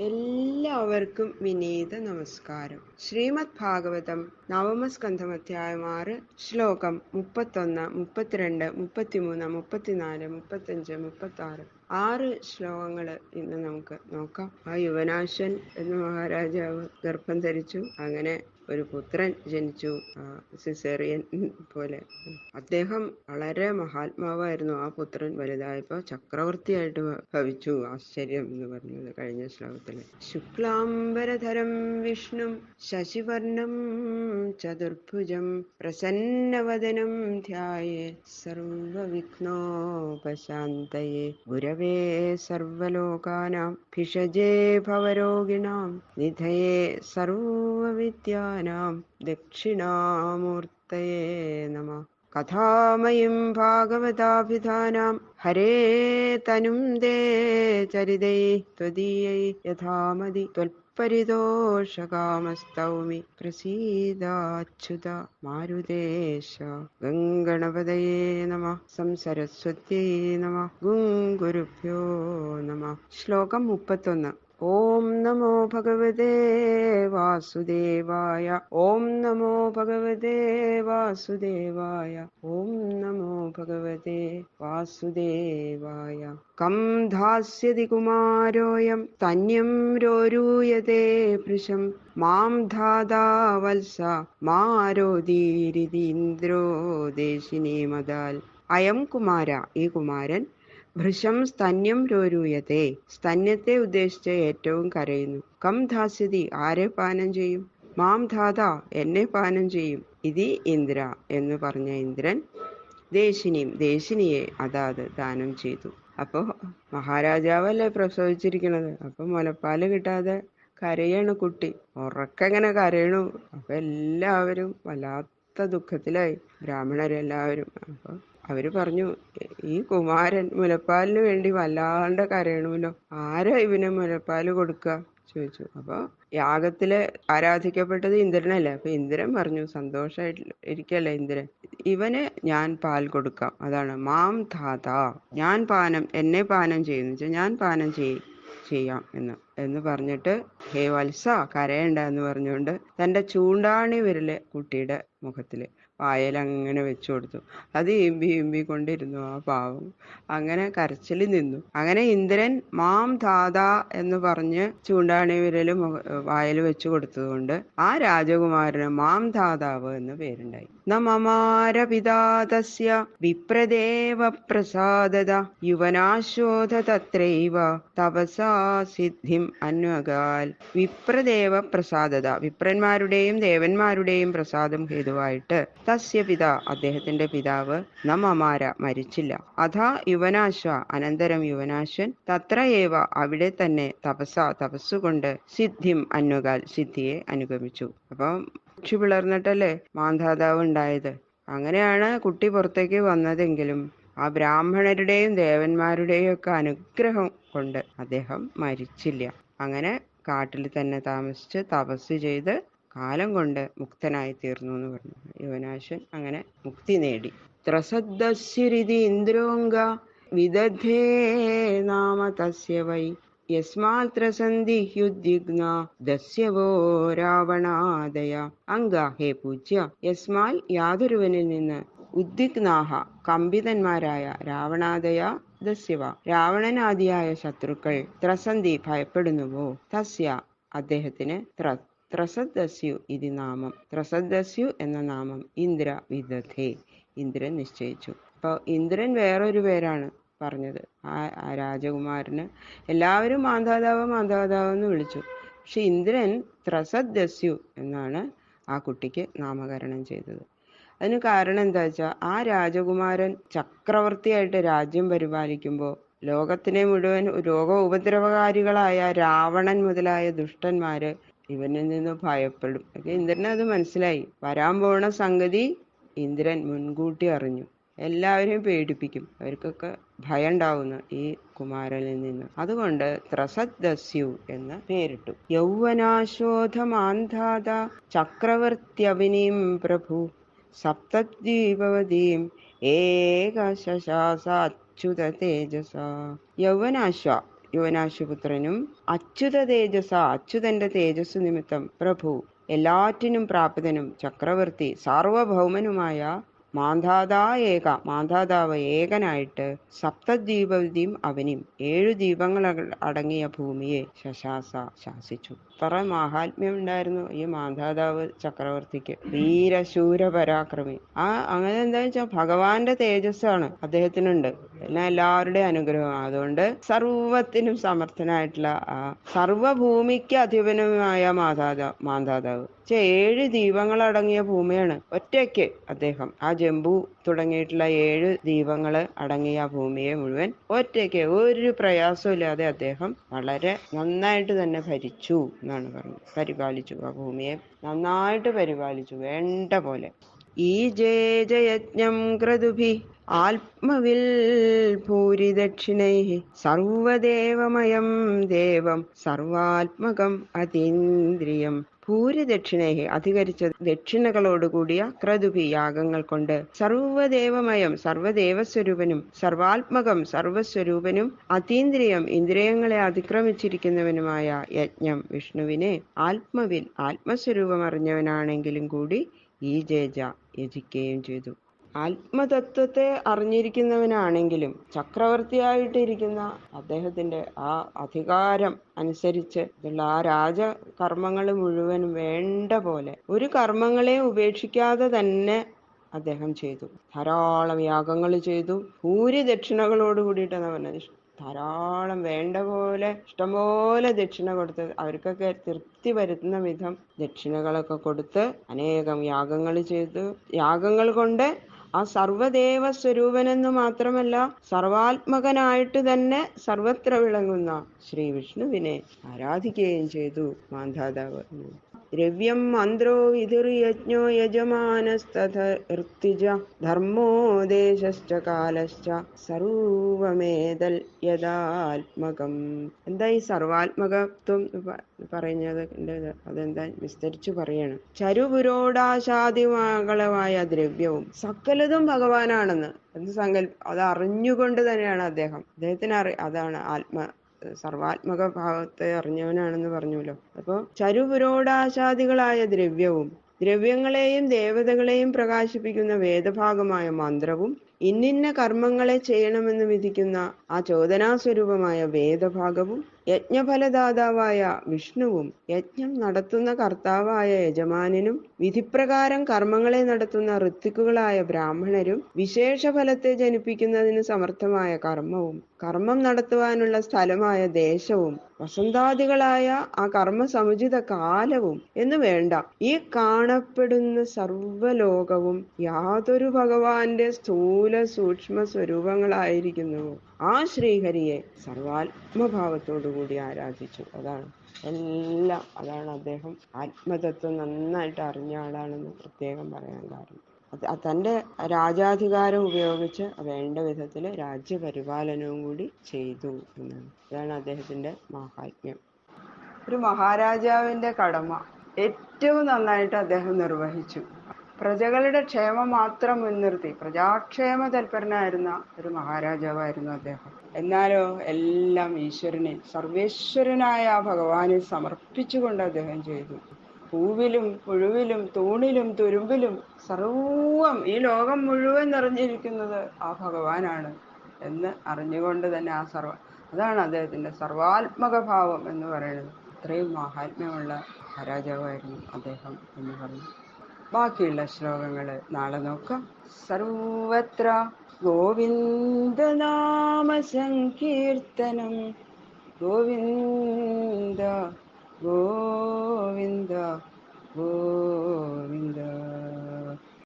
എല്ലാവർക്കും വിനീത നമസ്കാരം. ശ്രീമദ് ഭാഗവതം നവമസ്കന്ധം അധ്യായം 6 ശ്ലോകം 31, 32, 33, 34, 35, 36 6 ശ്ലോകങ്ങള് ഇന്ന് നമുക്ക് നോക്കാം. ആ യുവനാശൻ എന്ന മഹാരാജാവ് ഗർഭം ധരിച്ചു. അങ്ങനെ ഒരു പുത്രൻ ജനിച്ചു. സിസേറിയൻ പോലെ. അദ്ദേഹം വളരെ മഹാത്മാവായിരുന്നു. ആ പുത്രൻ വലുതായപ്പോ ചക്രവർത്തിയായിട്ട് ഭവിച്ചു. ആശ്ചര്യം എന്ന് പറഞ്ഞത് കഴിഞ്ഞ ശ്ലോകത്തില്. ശുക്ലാംബരധരം വിഷ്ണു ശശിവർണം ചതുർഭുജം പ്രസന്നവദനം ധ്യായേ സർവവിഘ്നോപശാന്തയേ ഗുരവേ സർവലോകാനാം ഭിഷജേ ഭവരോഗിണാം നിധയേ സർവവിദ്യാനാം ദക്ഷിണാമൂർത്തയേ നമഃ. കഥാമയും ഭാഗവതാഭിധാനാം ഹരേ തനും ദേ ചരിതൈ ത്വദീയൈ യഥാമതി ത്വൽപരിതോഷകാമസ്തൗമി പ്രസീദാച്യുത മാരുതേശ. ഗംഗണപതയേ നമഃ. സംസരസ്വത്യൈ നമഃ. ഗുരുഭ്യോ നമഃ. ശ്ലോകം 31. ഓം നമോ ഭഗവതേ വാസുദേവായ. ഓം നമോ ഭഗവതേ വാസുദേവായ. ഓം നമോ ഭഗവതേ വാസുദേവായ. കം ധാസ്യതി കുമാരോയം തന്യം രോരൂയതേ ഭൃശം മാം ധാതാ വത്സ മാരോദീരിതീന്ദ്രോ ദേശിനീ മദാൽ. അയം കുമാര, ഈ കുമാരൻ, ഭൃശം സ്തന്യം രോരൂയത്തെ, സ്തന്യത്തെ ഉദ്ദേശിച്ച് ഏറ്റവും കരയുന്നു. കം ധാസ്യതി, ആരെ പാനം ചെയ്യും? മാം ധാത, എന്നെ പാനം ചെയ്യും. ഇതി ഇന്ദ്ര, എന്ന് പറഞ്ഞ ഇന്ദ്രൻ ദേശിനിയും, ദേശിനിയെ അതാത് ദാനം ചെയ്തു. അപ്പോ മഹാരാജാവല്ലേ പ്രസവിച്ചിരിക്കണത്. അപ്പൊ മുലപ്പാല് കിട്ടാതെ കരയണു കുട്ടി. ഉറക്കങ്ങനെ കരയണു. അപ്പൊ എല്ലാവരും വല്ലാത്ത ദുഃഖത്തിലായി, ബ്രാഹ്മണരെല്ലാവരും. അപ്പൊ അവര് പറഞ്ഞു, ഈ കുമാരൻ മുലപ്പാലിന് വേണ്ടി വല്ലാണ്ട് കരയണമല്ലോ, ആരാ ഇവന് മുലപ്പാല് കൊടുക്കുക ചോദിച്ചു. അപ്പൊ യാഗത്തില് ആരാധിക്കപ്പെട്ടത് ഇന്ദ്രനല്ലേ. അപ്പൊ ഇന്ദ്രൻ പറഞ്ഞു, സന്തോഷമായിട്ട് ഇരിക്കല്ലേ ഇന്ദ്രൻ, ഇവന് ഞാൻ പാൽ കൊടുക്കാം. അതാണ് മാം ധാത, ഞാൻ പാനം, എന്നെ പാനം ചെയ്യുന്നു, ഞാൻ പാനം ചെയ്യാം എന്ന് പറഞ്ഞിട്ട്, ഹേ വത്സ കരയണ്ട എന്ന് പറഞ്ഞുകൊണ്ട് തന്റെ ചൂണ്ടാണി വിരല് കുട്ടിയുടെ മുഖത്തില് വായലങ്ങനെ വെച്ചു കൊടുത്തു. അത് ഇമ്പി കൊണ്ടിരുന്നു ആ പാവം. അങ്ങനെ കരച്ചിൽ നിന്നു. അങ്ങനെ ഇന്ദ്രൻ മാം ധാത എന്ന് പറഞ്ഞ് ചൂണ്ടാണി വിരല് വായൽ വെച്ചു കൊടുത്തതുകൊണ്ട് ആ രാജകുമാരന് മാം ധാതാവ് എന്ന് പേരുണ്ടായി. നമമാര പിതാതസ്യ വിപ്രദേവ പ്രസാദത യുവനാശോധ തത്രൈവ തപസാ സിദ്ധിം അന്വകാൽ. വിപ്രദേവ പ്രസാദത, വിപ്രന്മാരുടെയും ദേവന്മാരുടെയും പ്രസാദം ഹേതുവായിട്ട് തസ്യ പിത, അദ്ദേഹത്തിന്റെ പിതാവ്, നമമാര മരിച്ചില്ല. അഥാ യുവനാശ്വ, അനന്തരം യുവനാശ്വൻ, തത്ര ഏവ അവിടെ തന്നെ, തപസ്സുകൊണ്ട് സിദ്ധിം അന്വകാൽ, സിദ്ധിയെ അനുഗമിച്ചു. അപ്പം കുക്ഷി പിളർന്നിട്ടല്ലേ മാന്ധാതാവ് ഉണ്ടായത്. അങ്ങനെയാണ് കുട്ടി പുറത്തേക്ക് വന്നതെങ്കിലും ആ ബ്രാഹ്മണരുടെയും ദേവന്മാരുടെയും ഒക്കെ അനുഗ്രഹം കൊണ്ട് അദ്ദേഹം മരിച്ചില്ല. അങ്ങനെ കാട്ടിൽ തന്നെ താമസിച്ച് തപസ് ചെയ്ത് കാലം കൊണ്ട് മുക്തനായി തീർന്നു എന്ന് പറഞ്ഞു. യുവനാശൻ അങ്ങനെ മുക്തി നേടി. ത്രസദ്ദസ്യുരിതി ഇന്ദ്രോംഗ വിദധേ നാമ തസ്യ വൈ യസ്മാൽ ത്രസന്ധിഹ്യുദ്വിഗ്ന ദസ്യവോ രാവണാദയ. അംഗ, ഹേ പൂജ്യ, യസ്മാൽ യാതൊരുവനിൽ നിന്ന്, ഉദ്വിഗ്നാഹ കമ്പിതന്മാരായ, രാവണാദയ ദസ്യവ രാവണനാദിയായ ശത്രുക്കൾ, ത്രസന്തി ഭയപ്പെടുന്നുവോ, തസ്യ അദ്ദേഹത്തിന്, ത്രസദ്ദസ്യു ഇതി നാമം, ത്രസദ്ദസ്യു എന്ന നാമം, ഇന്ദ്ര വിദധേ ഇന്ദ്രൻ നിശ്ചയിച്ചു. അപ്പോൾ ഇന്ദ്രൻ വേറൊരു പേരാണ് പറഞ്ഞത്. ആ രാജകുമാരന് എല്ലാവരും മാന്ധാതാവ് എന്ന് വിളിച്ചു. പക്ഷെ ഇന്ദ്രൻ ത്രസദ്ദസ്യു എന്നാണ് ആ കുട്ടിക്ക് നാമകരണം ചെയ്തത്. അതിന് കാരണം എന്താ വെച്ചാൽ, ആ രാജകുമാരൻ ചക്രവർത്തിയായിട്ട് രാജ്യം പരിപാലിക്കുമ്പോൾ ലോകത്തിനെ മുഴുവൻ ഉപദ്രവകാരികളായ രാവണൻ മുതലായ ദുഷ്ടന്മാര് ഇവനിൽ നിന്ന് ഭയപ്പെടും. ഇന്ദ്രന് അത് മനസ്സിലായി. വരാൻ പോണ സംഗതി ഇന്ദ്രൻ മുൻകൂട്ടി അറിഞ്ഞു. എല്ലാവരെയും പേടിപ്പിക്കും, അവർക്കൊക്കെ ഭയം ഉണ്ടാവുന്നു ഈ കുമാരനിൽ നിന്ന്. അതുകൊണ്ട് ത്രസദ്ദസ്യു എന്ന് പേരിട്ടു. യൗവനാശോധമാന്ധാത ചക്രവർത്യവിനീം പ്രഭു സപ്തദ്വീപവതീം ഏകശാസാച്യുത തേജസ. യൗവനാശ്വ, യുവനാശുപുത്രനും അച്യുത തേജസ അച്യുതന്റെ തേജസ് നിമിത്തം പ്രഭു എല്ലാറ്റിനും പ്രാപ്തനും ചക്രവർത്തി സാർവഭൗമനുമായ മാന്ധാതാവ് ഏകനായിട്ട് സപ്തദ്വീപതിയും അവനും 7 ദീപങ്ങൾ അടങ്ങിയ ഭൂമിയെ ശശാസ ശാസിച്ചു. അത്ര മാഹാത്മ്യം ഉണ്ടായിരുന്നു ഈ മാന്ധാതാവ് ചക്രവർത്തിക്ക്. വീരശൂര പരാക്രമി. അങ്ങനെ എന്താ വെച്ചാൽ ഭഗവാന്റെ തേജസ്സാണ് അദ്ദേഹത്തിനുണ്ട്. പിന്നെ എല്ലാവരുടെയും അനുഗ്രഹം. അതുകൊണ്ട് സർവത്തിനും സമർത്ഥനായിട്ടുള്ള സർവഭൂമിക്ക് അധിപനുമായ മാന്ധാതാവ്. 7 ദീപങ്ങളടങ്ങിയ ഭൂമിയാണ് ഒറ്റയ്ക്ക് അദ്ദേഹം. ആ ജംബു തുടങ്ങിയിട്ടുള്ള 7 ദീപങ്ങൾ അടങ്ങിയ ഭൂമിയെ മുഴുവൻ ഒറ്റയ്ക്ക് ഒരു പ്രയാസമില്ലാതെ അദ്ദേഹം വളരെ നന്നായിട്ട് തന്നെ ഭരിച്ചു എന്നാണ് പറഞ്ഞത്. പരിപാലിച്ചു. ആ ഭൂമിയെ നന്നായിട്ട് പരിപാലിച്ചു, വേണ്ട പോലെ. ഈ ജയജ്ഞം ക്രതുഭി ആത്മവിൽ ഭൂരിദക്ഷിണൈ സർവദേവമയം ദേവം സർവാത്മകം അതീന്ദ്രിയം. ഭൂരിദക്ഷിണൈ അധികരിച്ച ദക്ഷിണകളോടുകൂടിയ ക്രതുഭി യാഗങ്ങൾ കൊണ്ട് സർവദേവമയം സർവദേവസ്വരൂപനും സർവാത്മകം സർവസ്വരൂപനും അതീന്ദ്രിയം ഇന്ദ്രിയങ്ങളെ അതിക്രമിച്ചിരിക്കുന്നവനുമായ യജ്ഞം വിഷ്ണുവിനെ ആത്മവിൽ ആത്മസ്വരൂപം അറിഞ്ഞവനാണെങ്കിലും കൂടി ഈ യജിക്കുകയും ചെയ്തു. ആത്മതത്വത്തെ അറിഞ്ഞിരിക്കുന്നവനാണെങ്കിലും ചക്രവർത്തിയായിട്ടിരിക്കുന്ന അദ്ദേഹത്തിന്റെ ആ അധികാരം അനുസരിച്ച് ഉള്ള ആ രാജകർമ്മങ്ങൾ മുഴുവനും വേണ്ട പോലെ ഒരു കർമ്മങ്ങളെയും ഉപേക്ഷിക്കാതെ തന്നെ അദ്ദേഹം ചെയ്തു. ധാരാളം യാഗങ്ങൾ ചെയ്തു. ഭൂരിദക്ഷിണകളോട് കൂടിയിട്ടാണ് പറഞ്ഞത്. ധാരാളം വേണ്ട പോലെ ഇഷ്ടംപോലെ ദക്ഷിണ കൊടുത്ത് അവർക്കൊക്കെ തൃപ്തി വരുത്തുന്ന വിധം ദക്ഷിണകളൊക്കെ കൊടുത്ത് അനേകം യാഗങ്ങൾ ചെയ്തു. യാഗങ്ങൾ കൊണ്ട് ആ സർവദേവ സ്വരൂപനെന്ന് മാത്രമല്ല സർവാത്മകനായിട്ട് തന്നെ സർവത്ര വിളങ്ങുന്ന ശ്രീ വിഷ്ണുവിനെ ആരാധിക്കുകയും ചെയ്തു മാന്ധാതാവ്. ദ്രവ്യം മന്ത്രോ വിധിർയജ്ഞോ യജമാനസ്തഥ ധർമ്മോ ദേശശ്ച കാലശ്ച സർവമേതൽ യഥാത്മകം. എന്താ ഈ സർവാത്മകത്വം പറയുന്നത്? അതെന്താ വിസ്തരിച്ചു പറയണം. ചരുപുരോടാശാദിമകളമായ ദ്രവ്യവും സകലതും ഭഗവാനാണെന്ന് അത് അറിഞ്ഞുകൊണ്ട് തന്നെയാണ് അദ്ദേഹത്തിന് അതാണ് സർവാത്മക ഭാവത്തെ അറിഞ്ഞവനാണെന്ന് പറഞ്ഞല്ലോ. അപ്പോ ചരുപുരോടാശാദികളായ ദ്രവ്യങ്ങളെയും ദേവതകളെയും പ്രകാശിപ്പിക്കുന്ന വേദഭാഗമായ മന്ത്രവും ഇന്നിന്ന കർമ്മങ്ങളെ ചെയ്യണമെന്ന് വിധിക്കുന്ന ആ ചോദനാസ്വരൂപമായ വേദഭാഗവും യജ്ഞഫലദാതാവായ വിഷ്ണുവും യജ്ഞം നടത്തുന്ന കർത്താവായ യജമാനനും വിധിപ്രകാരം കർമ്മങ്ങളെ നടത്തുന്ന ഋത്വിക്കുകളായ ബ്രാഹ്മണരും വിശേഷ ഫലത്തെ ജനിപ്പിക്കുന്നതിന് സമർത്ഥമായ കർമ്മവും കർമ്മം നടത്തുവാനുള്ള സ്ഥലമായ ദേശവും വസന്താദികളായ ആ കർമ്മ സമുചിത കാലവും എന്ന് വേണ്ട ഈ കാണപ്പെടുന്ന സർവലോകവും യാതൊരു ഭഗവാന്റെ സ്ഥൂല സൂക്ഷ്മ സ്വരൂപങ്ങളായിരിക്കുന്നുവോ ആ ശ്രീഹരിയെ സർവാത്മഭാവത്തോടുകൂടി ആരാധിച്ചു. അതാണ് അദ്ദേഹം ആത്മതത്വം നന്നായിട്ട് അറിഞ്ഞ ആളാണെന്ന് പ്രത്യേകം പറയാൻ കാരണം. തൻ്റെ രാജാധികാരം ഉപയോഗിച്ച് വേണ്ട വിധത്തിൽ രാജ്യപരിപാലനവും കൂടി ചെയ്തു എന്നാണ്. അതാണ് അദ്ദേഹത്തിന്റെ മാഹാത്മ്യം. ഒരു മഹാരാജാവിന്റെ കടമ ഏറ്റവും നന്നായിട്ട് അദ്ദേഹം നിർവഹിച്ചു. പ്രജകളുടെ ക്ഷേമം മാത്രം മുൻനിർത്തി പ്രജാക്ഷേമ തൽപരനായിരുന്ന ഒരു മഹാരാജാവായിരുന്നു അദ്ദേഹം. എന്നാലോ എല്ലാം ഈശ്വരനെ സർവേശ്വരനായ ഭഗവാനെ സമർപ്പിച്ചുകൊണ്ട് അദ്ദേഹം ചെയ്തു. പൂവിലും പുഴുവിലും തൂണിലും തുരുമ്പിലും സർവം ഈ ലോകം മുഴുവൻ നിറഞ്ഞിരിക്കുന്നത് ആ ഭഗവാനാണ് എന്ന് അറിഞ്ഞുകൊണ്ട് തന്നെ അതാണ് അദ്ദേഹത്തിന്റെ സർവാത്മക ഭാവം എന്ന് പറയുന്നത്. അത്രയും മഹാത്മ്യമുള്ള മഹാരാജാവായിരുന്നു അദ്ദേഹം എന്ന് പറഞ്ഞു. ബാക്കിയുള്ള ശ്ലോകങ്ങൾ നാളെ നോക്കാം. സർവത്ര ഗോവിന്ദനാമ സങ്കീർത്തനം ഗോവിന്ദ ഗോവിന്ദ ഗോവിന്ദ.